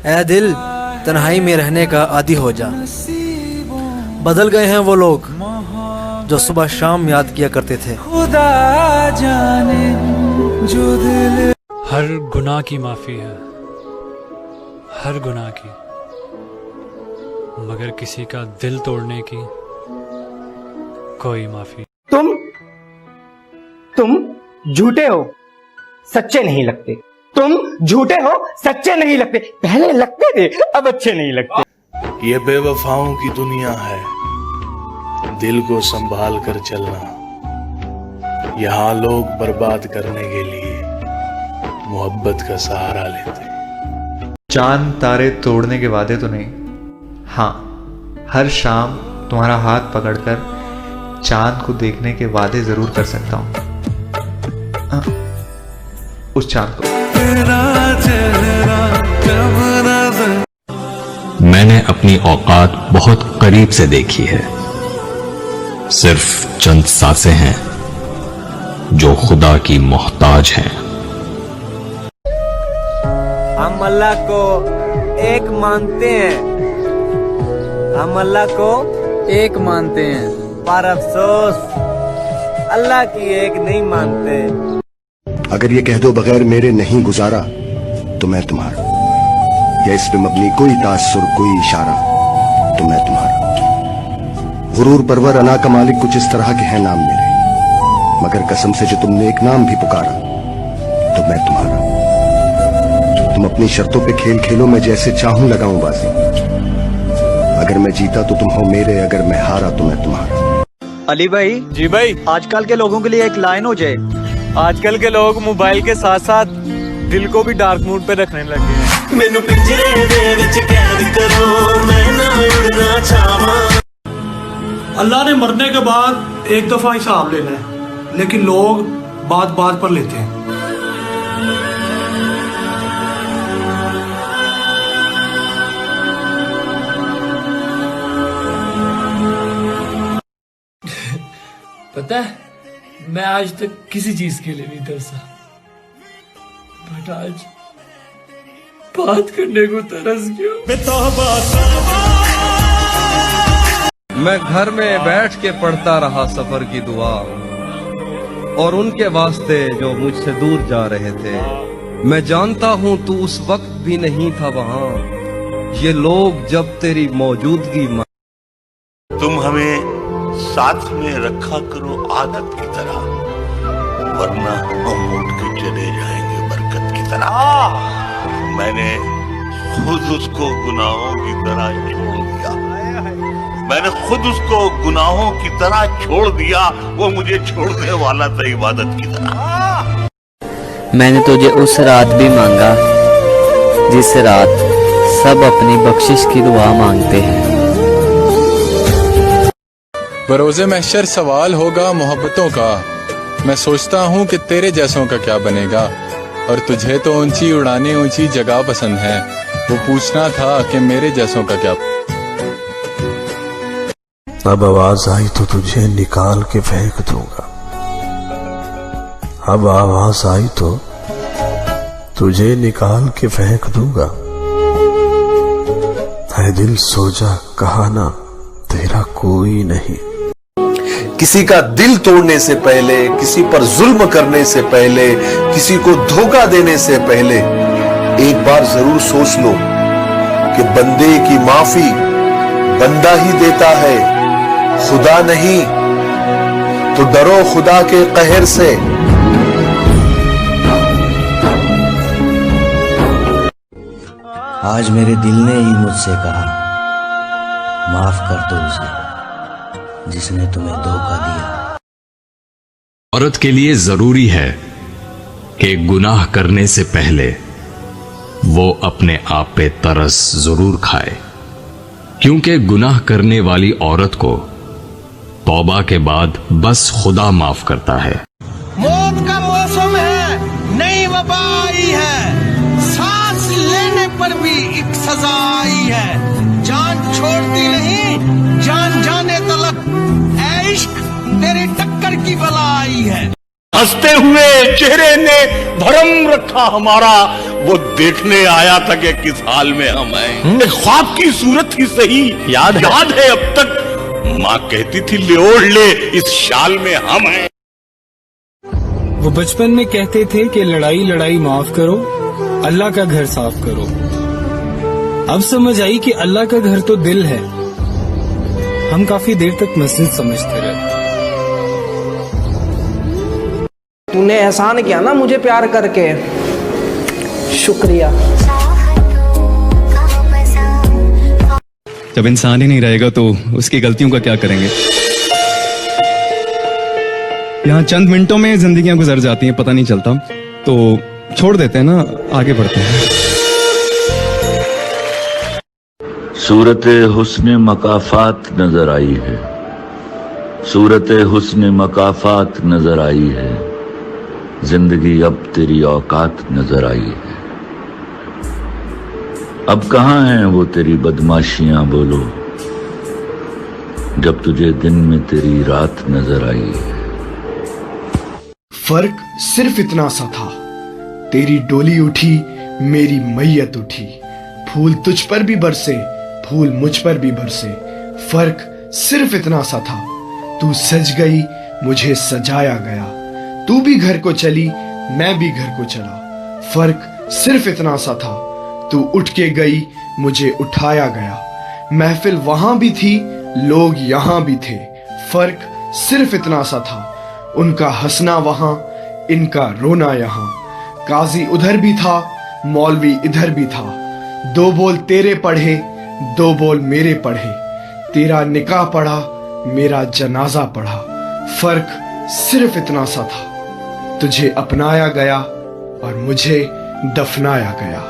ऐ दिल तन्हाई में रहने का आदी हो जा। बदल गए हैं वो लोग जो सुबह शाम याद किया करते थे। खुदा जाने जो दिल। हर गुनाह की माफ़ी है, हर गुनाह की, मगर किसी का दिल तोड़ने की कोई माफ़ी। तुम झूठे हो, सच्चे नहीं लगते। तुम झूठे हो, सच्चे नहीं लगते। पहले लगते थे, अब अच्छे नहीं लगते। ये बेवफाओं की दुनिया है, दिल को संभाल कर चलना। यहाँ लोग बर्बाद करने के लिए मोहब्बत का सहारा लेते। चांद तारे तोड़ने के वादे तो नहीं, हाँ हर शाम तुम्हारा हाथ पकड़कर चांद को देखने के वादे जरूर कर सकता हूँ। उस चांद को। मैंने अपनी औकात बहुत करीब से देखी है। सिर्फ चंद सांसें हैं जो खुदा की मोहताज हैं। हम अल्लाह को एक मानते हैं, हम अल्लाह को एक मानते हैं, पर अफसोस अल्लाह की एक नहीं मानते। अगर ये कह दो बगैर मेरे नहीं गुजारा तो मैं तुम्हारा, या इस पे मबनी कोई तासुर कोई इशारा तो मैं तुम्हारा। गुरूर परवर अना का मालिक कुछ इस तरह के हैं नाम मेरे, मगर कसम से जो तुमने एक नाम भी पुकारा तो मैं तुम्हारा। तुम अपनी शर्तों पे खेल खेलो, मैं जैसे चाहूं लगाऊं बाजी। अगर मैं जीता तो तुम हो मेरे, अगर मैं हारा तो मैं तुम्हारा। अली भाई। जी भाई। आजकल के लोगों के लिए एक लाइन हो जाए। आजकल के लोग मोबाइल के साथ साथ दिल को भी डार्क मोड पे रखने लगे हैं। मैनू पिंजरे दे विच कैद करो, मैं ना उड़ना चाहवां। अल्लाह ने मरने के बाद एक दफा हिसाब लेना है, लेकिन लोग बात बात पर लेते हैं। पता है, मैं आज तक किसी चीज के लिए नहीं तरसा, बट आज बात करने को तरस गया। मैं घर में बैठ के पढ़ता रहा सफर की दुआ, और उनके वास्ते जो मुझसे दूर जा रहे थे। मैं जानता हूँ तू उस वक्त भी नहीं था वहाँ, ये लोग जब तेरी मौजूदगी। तुम हमें साथ में रखा करो आदत की तरह, वरना हम उठ के चले जाएंगे बरकत की तरह। मैंने खुद उसको गुनाहों की तरह छोड़ दिया, मैंने खुद उसको गुनाहों की तरह छोड़ दिया। वो मुझे छोड़ने वाला था इबादत की तरह। मैंने तुझे उस रात भी मांगा जिस रात सब अपनी बख्शिश की दुआ मांगते हैं। बरोज़े महशर सवाल होगा मोहब्बतों का, मैं सोचता हूँ कि तेरे जैसों का क्या बनेगा। और तुझे तो ऊंची उड़ाने ऊंची जगह पसंद है, वो पूछना था कि मेरे जैसों का क्या। अब आवाज आई तो तुझे निकाल के फेंक दूंगा, अब आवाज आई तो तुझे निकाल के फेंक दूंगा। है दिल सो जा, कहा ना तेरा कोई नहीं। किसी का दिल तोड़ने से पहले, किसी पर जुल्म करने से पहले, किसी को धोखा देने से पहले एक बार जरूर सोच लो कि बंदे की माफी बंदा ही देता है, खुदा नहीं। तो डरो खुदा के कहर से। आज मेरे दिल ने ही मुझसे कहा, माफ कर दो उसे जिसने तुम्हें धोखा दिया। औरत के लिए जरूरी है कि गुनाह करने से पहले वो अपने आप पे तरस जरूर खाए, क्योंकि गुनाह करने वाली औरत को तौबा के बाद बस खुदा माफ करता है। मौत का मौसम है, नई वबा आई है, सांस लेने पर भी एक सजा आई है। जान छोड़ती नहीं, जान जाने तलक, ऐ इश्क तेरी टक्कर की बला आई है। हंसते हुए चेहरे ने भरम रखा हमारा, वो देखने आया था कि किस हाल में हम हैं। एक ख्वाब की सूरत ही सही याद है अब तक, माँ कहती थी ले ओढ़ ले इस शाल में हम हैं। वो बचपन में कहते थे कि लड़ाई लड़ाई माफ करो, अल्लाह का घर साफ करो। अब समझ आई कि अल्लाह का घर तो दिल है। हम काफी देर तक मस्जिद समझते रहे। तूने एहसान किया ना मुझे प्यार करके, शुक्रिया। जब इंसान ही नहीं रहेगा तो उसकी गलतियों का क्या करेंगे। यहाँ चंद मिनटों में जिंदगियां गुजर जाती हैं, पता नहीं चलता, तो छोड़ देते हैं ना, आगे बढ़ते हैं। सूरत हुस्न मकाफात नजर आई है, सूरत हुस्न मकाफात नजर आई है, जिंदगी अब तेरी औकात नजर आई है। अब कहाँ हैं वो तेरी बदमाशियां बोलो, जब तुझे दिन में तेरी रात नजर आई है। फर्क सिर्फ इतना सा था, तेरी डोली उठी मेरी मैयत उठी, फूल तुझ पर भी बरसे फूल मुझ पर भी बरसे। फर्क सिर्फ इतना सा था, तू सज गई मुझे सजाया गया, तू भी घर को चली मैं भी घर को चला। फर्क सिर्फ इतना सा था, तू उठ के गई मुझे उठाया गया, महफिल वहां भी थी लोग यहां भी थे। फर्क सिर्फ इतना सा था, उनका हंसना वहां इनका रोना यहां, काजी उधर भी था मौलवी इधर भी था, दो बोल तेरे पढ़े दो बोल मेरे पढ़े, तेरा निकाह पढ़ा मेरा जनाजा पढ़ा। फर्क सिर्फ इतना सा था, तुझे अपनाया गया और मुझे दफनाया गया।